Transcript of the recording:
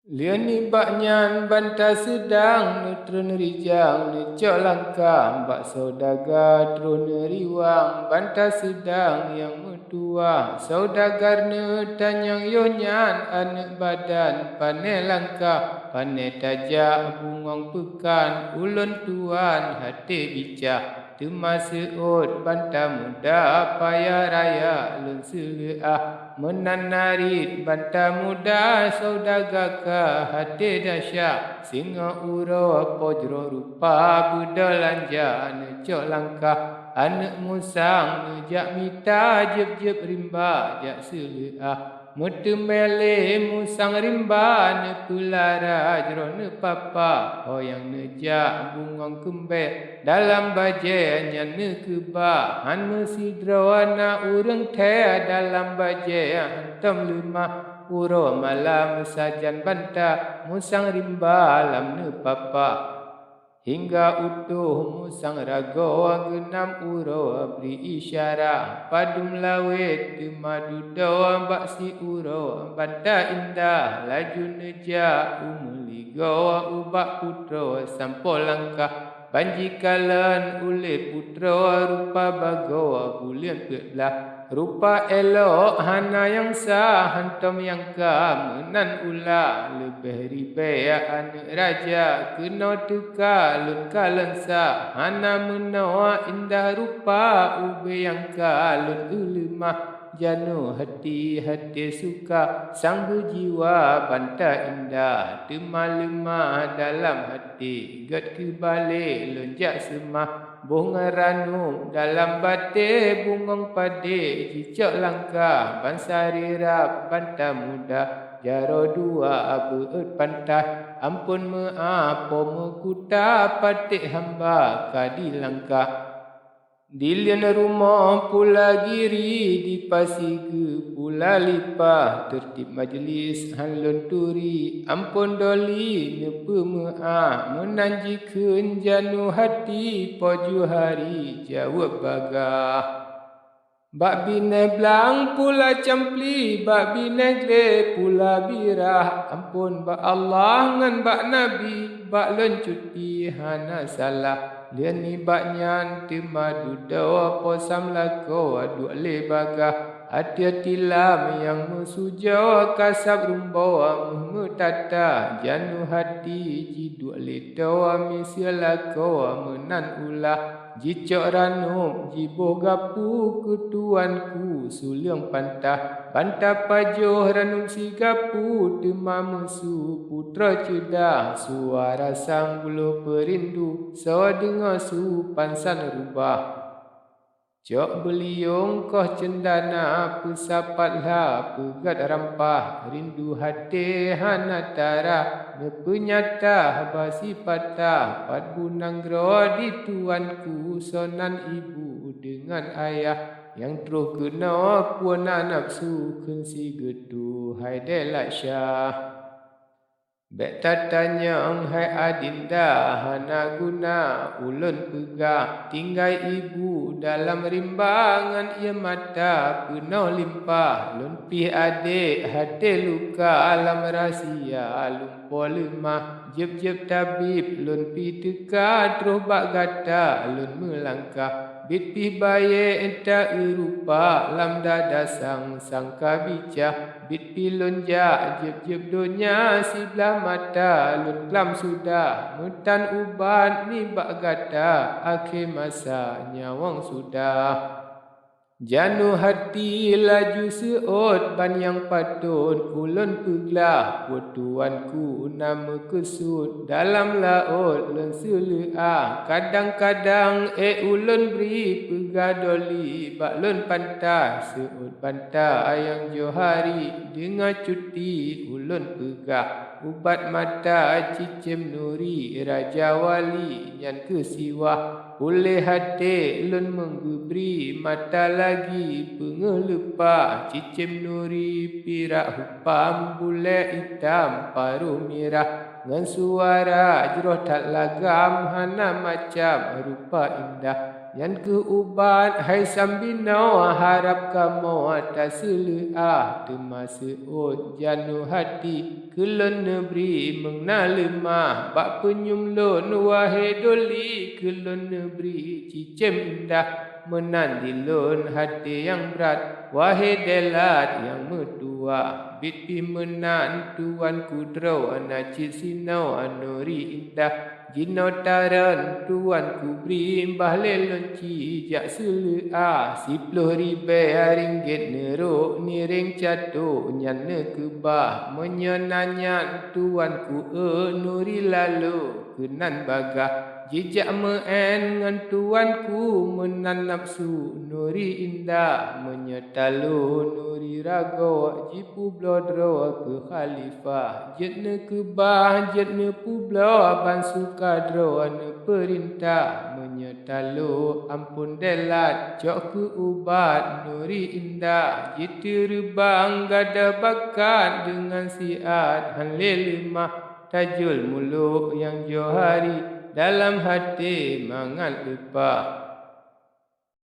Liani baknyan banta sedang netrun rijang necok langkah bak saudagar trun riwang banta sedang yang metua saudagar ne tanyang yonyan anak badan pane langkah pane tajak bungong pekan ulun tuan hati bicah Temasa ut banta muda payah raya lun seleah menanarit banta muda saudagar ka hati dahsyat singa uro pojro rupa bedalanja necok langkah anak musang nejak mita jeb-jeb rimba jak seleah Metembele musang rimba ne pelara jero ne papa hoyang nejak bungong kembel dalam baje nyan ne keba han mesidro anak urang te dalam baje hantam lemah uro malam sajan banta musang rimba lam ne papa hingga utuh musang rago genam uro beri isyarat padum lawet temadu doa baksi uro banta indah laju neja umuligo ubak putro sampol langkah banjikalan ule putro rupa bago bulian belah rupa elok hana yang sah hantam yang menan ula lebih ribe anak raja kena teka lun kalensa hana menawa indah rupa ube yang kalun ulemah janu hati-hati suka sang berjiwa banta indah temalemah dalam hati gat kebalik lonjak semah bunga ranum dalam bate bungong pade cicak langkah bansari rap banta muda jaro dua beut pantai ampun meapo mekuta patik hamba kadi langkah Dilian rumah pula giri di Pasiga pula lipah tertib majlis halun turi ampun doli nepe meah menanjikan janu hati poju hari jawab bagah Bak bine blang pula campli, bak bine gle pula birah. Ampun bak Allah ngan bak Nabi, bak lon cuti hana salah. Lian ni bak nyan timadu dawa posam lako aduk le bagah. Hati-hati lam yang mesujau kasab rumbawa muhtata. Janu hati jiduk le dawa misilako menan ulah. Jicok ranum jibo gapu ketuanku suliang pantah pantah pajoh ranum si gapu tema musu putra cedah suara sang bulu perindu sawa dengar su pansan rubah Jok beliung koh cendana pesapatlah pegat rampah rindu hati hanatara nepenyata basi patah pat bunang gro di tuanku sonan ibu dengan ayah yang terus kena puana nafsu kensi gedu hai delak syah Bek tatanya hai adinda hana guna ulun pegah tinggai ibu dalam rimbangan ia mata penuh limpah lumpi adik hati luka alam rahsia lumpo lemah jeb-jeb tabib lumpi teka terus bak gata lun melangkah bit pi baye enta rupa lam dada sang kabicah bit pi lonjak jeb-jeb dunia sebelah mata lun kelam sudah mutan uban ni bak gata akhir masa nyawang sudah Janu hati laju seot ban yang patut ulun peglah putuanku nama kesut dalam laut lun seleah kadang-kadang ulun beri pegadoli bak lun pantai seot pantai yang johari dengan cuti ulun pegah ubat mata cicim nuri raja wali nyan kesiwah oleh hati lun menggebri mata lagi pengelepah cicim nuri pirak hupam bule hitam paruh merah dengan suara jeroh tak lagam hana macam rupa indah Yan ke ubat hai sambino harap kamu atas seleah temasa janu hati kelon negeri mengnalema bak penyum lon wahai doli kelon negeri cicem indah menandilun hati yang berat wahai delat yang mertua biti menan tuan kudro anacit sinau anuri indah Jino taran tuan ku beri mbah lelonci jak selea 10,000 ringgit neruk niring catu nyan kebah menyenanyan tuan ku nuri lalu kenan bagah jejak meen ngan tuan ku menan nafsu nuri indah menyetalu nuri rago jipu blodro ke khalifah jetne kebah jetne publo ban sukadro ane perintah menyetalu ampun delat cok ke ubat nuri indah jitu rebang gada bakat dengan siat hanle lemah tajul muluk yang johari dalam hati mangat lepas